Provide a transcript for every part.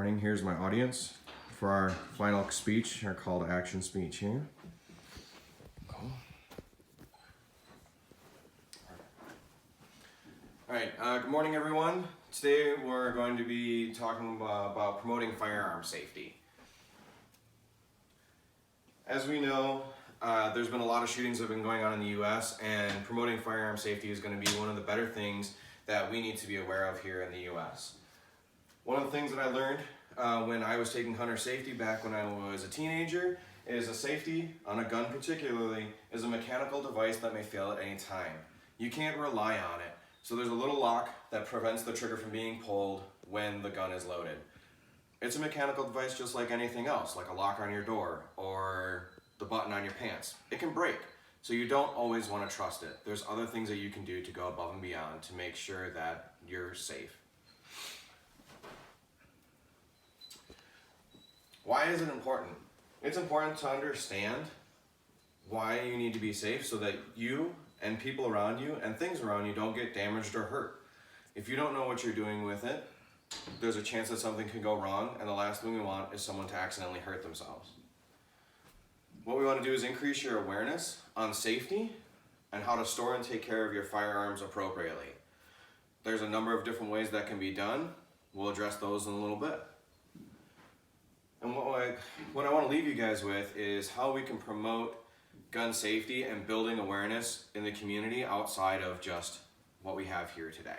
morning. Here's my audience for our final speech, our call to action speech here. Cool. All right, good morning everyone. Today we're going to be talking about promoting firearm safety. As we know, there's been a lot of shootings that have been going on in the US, and promoting firearm safety is going to be one of the better things that we need to be aware of here in the US. One of the things that I learned when I was taking hunter safety back when I was a teenager is a safety on a gun particularly is a mechanical device that may fail at any time. You can't rely on it. So there's a little lock that prevents the trigger from being pulled when the gun is loaded. It's a mechanical device just like anything else, like a lock on your door or the button on your pants. It can break, so you don't always want to trust it. There's other things that you can do to go above and beyond to make sure that you're safe. Why is it important? It's important to understand why you need to be safe so that you and people around you and things around you don't get damaged or hurt. If you don't know what you're doing with it, there's a chance that something could go wrong, and the last thing we want is someone to accidentally hurt themselves. What we want to do is increase your awareness on safety and how to store and take care of your firearms appropriately. There's a number of different ways that can be done. We'll address those in a little bit. And what I want to leave you guys with is how we can promote gun safety and building awareness in the community outside of just what we have here today.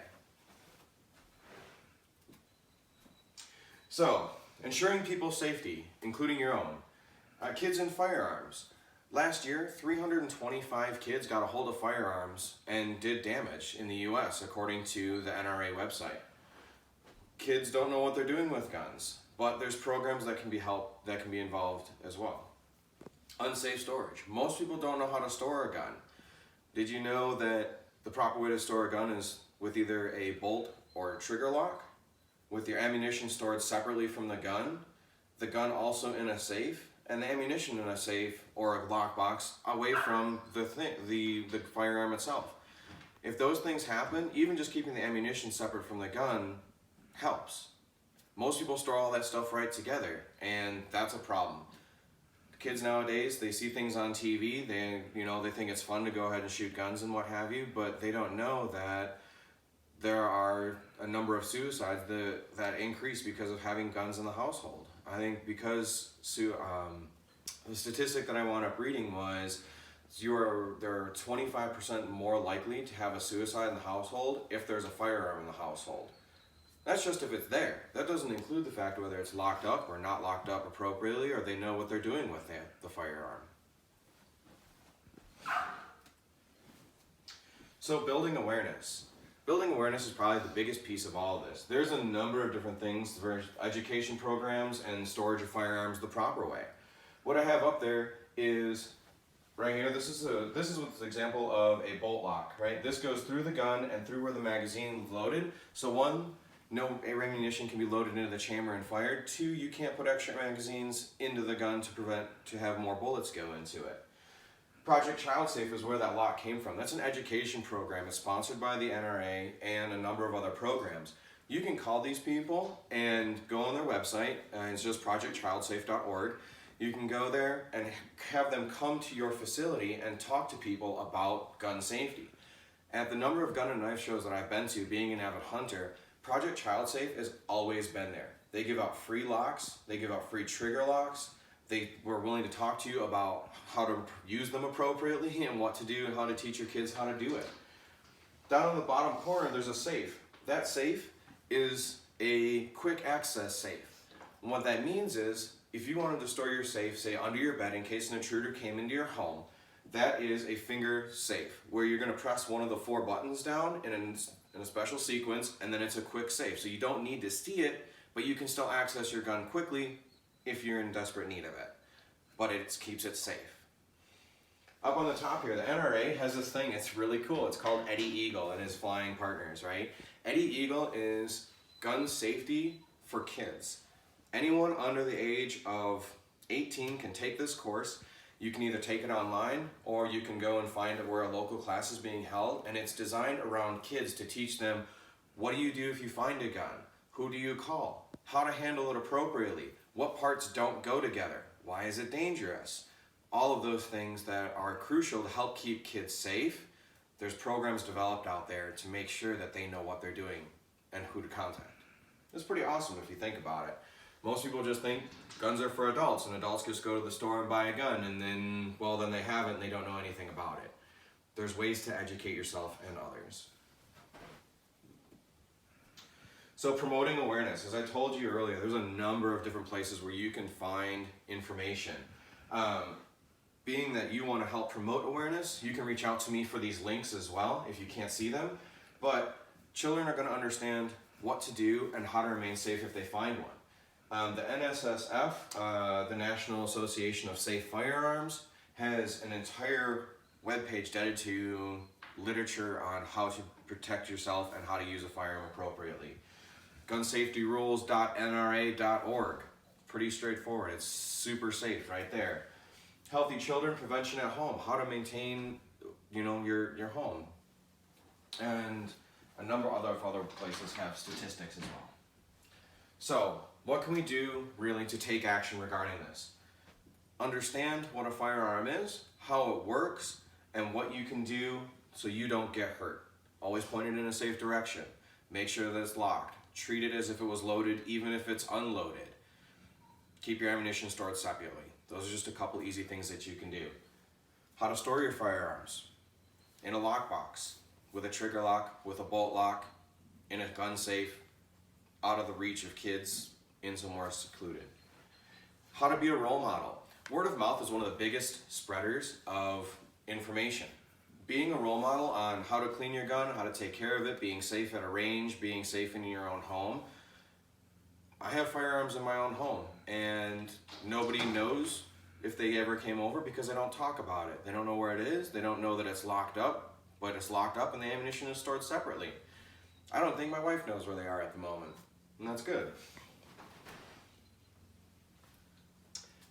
So, ensuring people's safety, including your own. Kids and firearms. Last year, 325 kids got a hold of firearms and did damage in the US, according to the NRA website. Kids don't know what they're doing with guns, but there's programs that can be involved as well. Unsafe storage. Most people don't know how to store a gun. Did you know that the proper way to store a gun is with either a bolt or a trigger lock, with your ammunition stored separately from the gun also in a safe, and the ammunition in a safe or a lockbox away from the firearm itself? If those things happen, even just keeping the ammunition separate from the gun helps. Most people store all that stuff right together, and that's a problem. Kids nowadays, they see things on TV, they think it's fun to go ahead and shoot guns and what have you, but they don't know that there are a number of suicides that increase because of having guns in the household. I think because the statistic that I wound up reading was they're 25% more likely to have a suicide in the household if there's a firearm in the household. That's just if it's there. That doesn't include the fact whether it's locked up or not locked up appropriately, or they know what they're doing with the firearm. So building awareness. Building awareness is probably the biggest piece of all of this. There's a number of different things for education programs and storage of firearms the proper way. What I have up there is right here. This is an example of a bolt lock, right? This goes through the gun and through where the magazine is loaded. So one, no ammunition can be loaded into the chamber and fired. Two, you can't put extra magazines into the gun to have more bullets go into it. Project Child Safe is where that lock came from. That's an education program. It's sponsored by the NRA and a number of other programs. You can call these people and go on their website. It's just projectchildsafe.org. You can go there and have them come to your facility and talk to people about gun safety. At the number of gun and knife shows that I've been to, being an avid hunter, Project Child Safe has always been there. They give out free locks, they give out free trigger locks. They were willing to talk to you about how to use them appropriately and what to do and how to teach your kids how to do it. Down in the bottom corner, there's a safe. That safe is a quick access safe. And what that means is, if you wanted to store your safe, say under your bed in case an intruder came into your home, that is a finger safe, where you're going to press one of the 4 buttons down in a special sequence, and then it's a quick safe. So you don't need to see it, but you can still access your gun quickly if you're in desperate need of it. But it keeps it safe. Up on the top here, the NRA has this thing, it's really cool. It's called Eddie Eagle and his flying partners, right? Eddie Eagle is gun safety for kids. Anyone under the age of 18 can take this course. You can either take it online or you can go and find where a local class is being held, and it's designed around kids to teach them, what do you do if you find a gun? Who do you call? how to handle it appropriately, what parts don't go together, why is it dangerous, all of those things that are crucial to help keep kids safe. There's programs developed out there to make sure that they know what they're doing and who to contact. It's pretty awesome if you think about it. Most people just think guns are for adults and adults just go to the store and buy a gun and then they haven't and they don't know anything about it. There's ways to educate yourself and others. So promoting awareness, as I told you earlier, there's a number of different places where you can find information. Being that you want to help promote awareness, you can reach out to me for these links as well if you can't see them. But children are going to understand what to do and how to remain safe if they find one. The NSSF, the National Association of Safe Firearms, has an entire webpage dedicated to literature on how to protect yourself and how to use a firearm appropriately. Gunsafetyrules.nra.org. Pretty straightforward. It's super safe right there. Healthy Children Prevention at Home. How to maintain, your home. And a number of other places have statistics as well. So, what can we do really to take action regarding this? Understand what a firearm is, how it works, and what you can do so you don't get hurt. Always point it in a safe direction. Make sure that it's locked. Treat it as if it was loaded, even if it's unloaded. Keep your ammunition stored separately. Those are just a couple easy things that you can do. How to store your firearms. In a lockbox, with a trigger lock, with a bolt lock, in a gun safe, out of the reach of kids, in somewhere secluded. How to be a role model. Word of mouth is one of the biggest spreaders of information. Being a role model on how to clean your gun, how to take care of it, being safe at a range, being safe in your own home. I have firearms in my own home, and nobody knows if they ever came over because I don't talk about it. They don't know where it is. They don't know that it's locked up, but it's locked up and the ammunition is stored separately. I don't think my wife knows where they are at the moment, and that's good.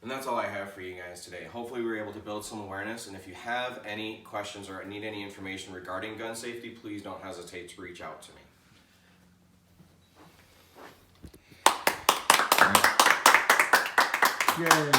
And that's all I have for you guys today. Hopefully we were able to build some awareness, and if you have any questions or need any information regarding gun safety, please don't hesitate to reach out to me. Yay.